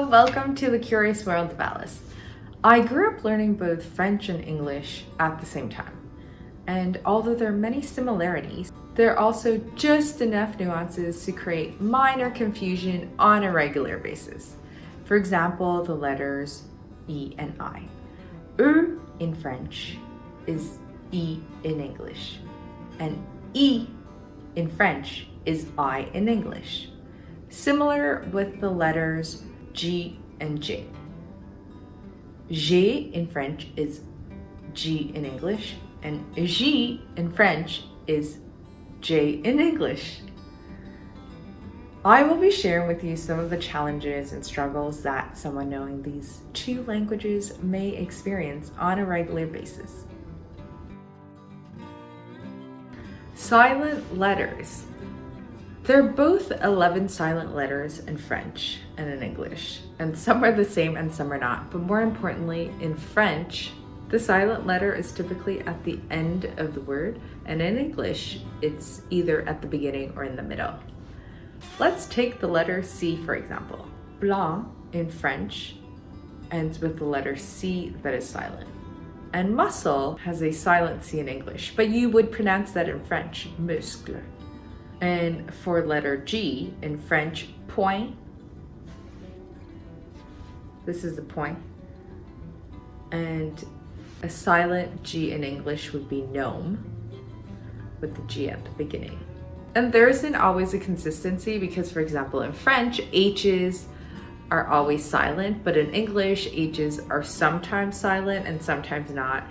Hello, welcome to the Curious World of Alice. I grew up learning both French and English at the same time. And although there are many similarities, there are also just enough nuances to create minor confusion on a regular basis. For example, the letters E and I. E in French is E in English, and E in French is I in English. Similar with the letters G and J. G in French is G in English, and J in French is J in English. I will be sharing with you some of the challenges and struggles that someone knowing these two languages may experience on a regular basis. Silent letters. There are both 11 silent letters in French and in English, and some are the same and some are not. But more importantly, in French, the silent letter is typically at the end of the word, and in English, it's either at the beginning or in the middle. Let's take the letter C, for example. Blanc in French ends with the letter C that is silent. And muscle has a silent C in English, but you would pronounce that in French, muscle. And for letter G in French, point. This is the point. And a silent G in English would be gnome, with the G at the beginning. And there isn't always a consistency because, for example, in French, H's are always silent, but in English, H's are sometimes silent and sometimes not.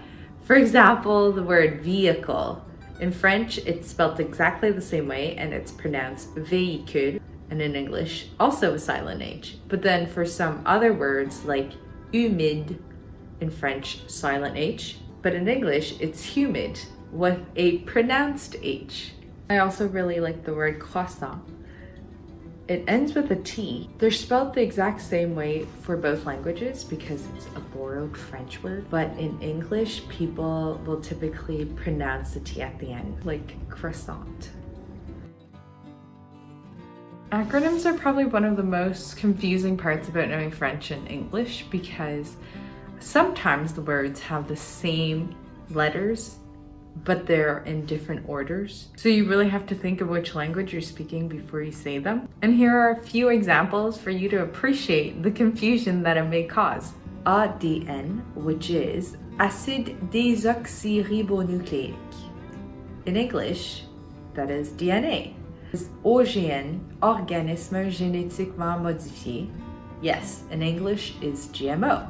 For example, the word vehicle. In French, it's spelled exactly the same way and it's pronounced véhicule, and in English, also a silent H. But then for some other words like humide, in French, silent H, but in English, it's humid with a pronounced H. I also really like the word croissant. It ends with a T. They're spelled the exact same way for both languages because it's a borrowed French word, but in English, people will typically pronounce the T at the end, like croissant. Acronyms are probably one of the most confusing parts about knowing French and English because sometimes the words have the same letters, but they're in different orders. So you really have to think of which language you're speaking before you say them. And here are a few examples for you to appreciate the confusion that it may cause. ADN, which is acide désoxyribonucleique. In English, that is DNA. Is OGN, organisme génétiquement modifié. Yes, in English is GMO.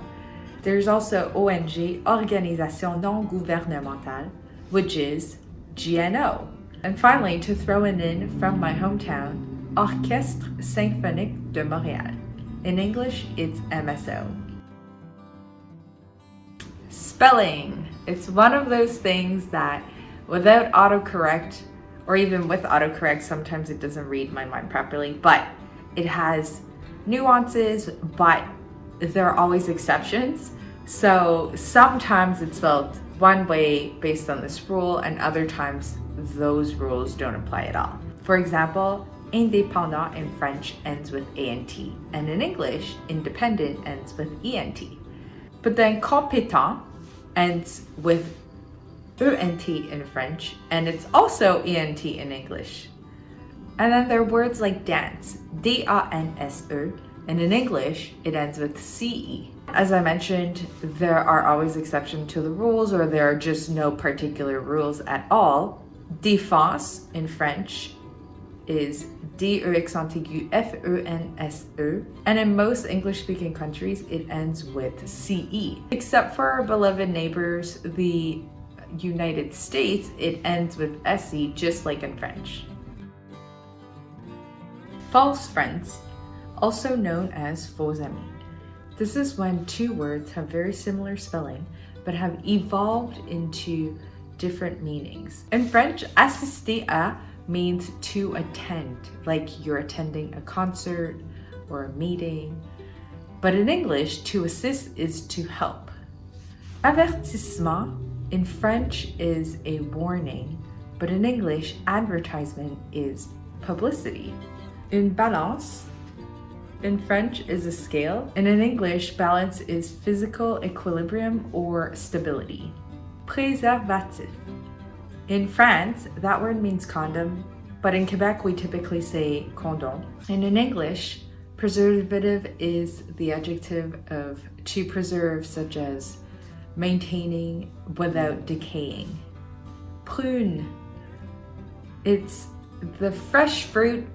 There's also ONG, Organisation Non Gouvernementale, which is GNO. And finally, to throw it in from my hometown, Orchestre Symphonique de Montréal. In English, it's MSO. Spelling. It's one of those things that without autocorrect, or even with autocorrect, sometimes it doesn't read my mind properly, but it has nuances, but there are always exceptions. So sometimes it's spelled one way based on this rule, and other times those rules don't apply at all. For example, indépendant in French ends with ANT, and in English, independent ends with ENT. But then compétent ends with ENT in French, and it's also ENT in English. And then there are words like dance, DANSE, and in English, it ends with CE. As I mentioned, there are always exceptions to the rules, or there are just no particular rules at all. Défense in French is DEXFENSE, and in most English-speaking countries, it ends with CE. Except for our beloved neighbors, the United States, it ends with SE, just like in French. False friends, also known as faux amis. This is when two words have very similar spelling, but have evolved into different meanings. In French, assister à means to attend, like you're attending a concert or a meeting. But in English, to assist is to help. Avertissement in French is a warning, but in English, advertisement is publicity. Une balance in French is a scale, and in English, balance is physical equilibrium or stability. Préservatif. In France, that word means condom, but in Quebec, we typically say condom. And in English, preservative is the adjective of to preserve, such as maintaining without decaying. Prune. It's the fresh fruit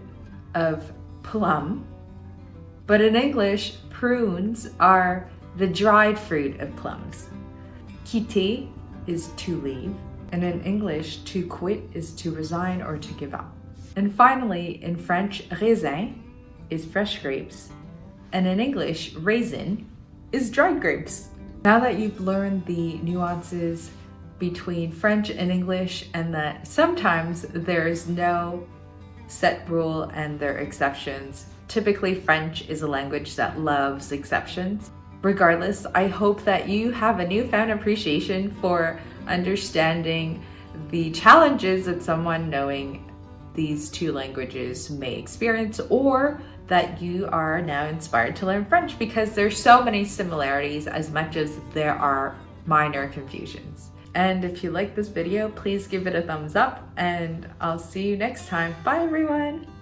of plum, but in English, prunes are the dried fruit of plums. Quitter is to leave, and in English, to quit is to resign or to give up. And finally, in French, raisin is fresh grapes, and in English, raisin is dried grapes. Now that you've learned the nuances between French and English, and that sometimes there's no set rule and there are exceptions. Typically, French is a language that loves exceptions. Regardless, I hope that you have a newfound appreciation for understanding the challenges that someone knowing these two languages may experience, or that you are now inspired to learn French, because there's so many similarities as much as there are minor confusions. And if you like this video, please give it a thumbs up, and I'll see you next time. Bye everyone!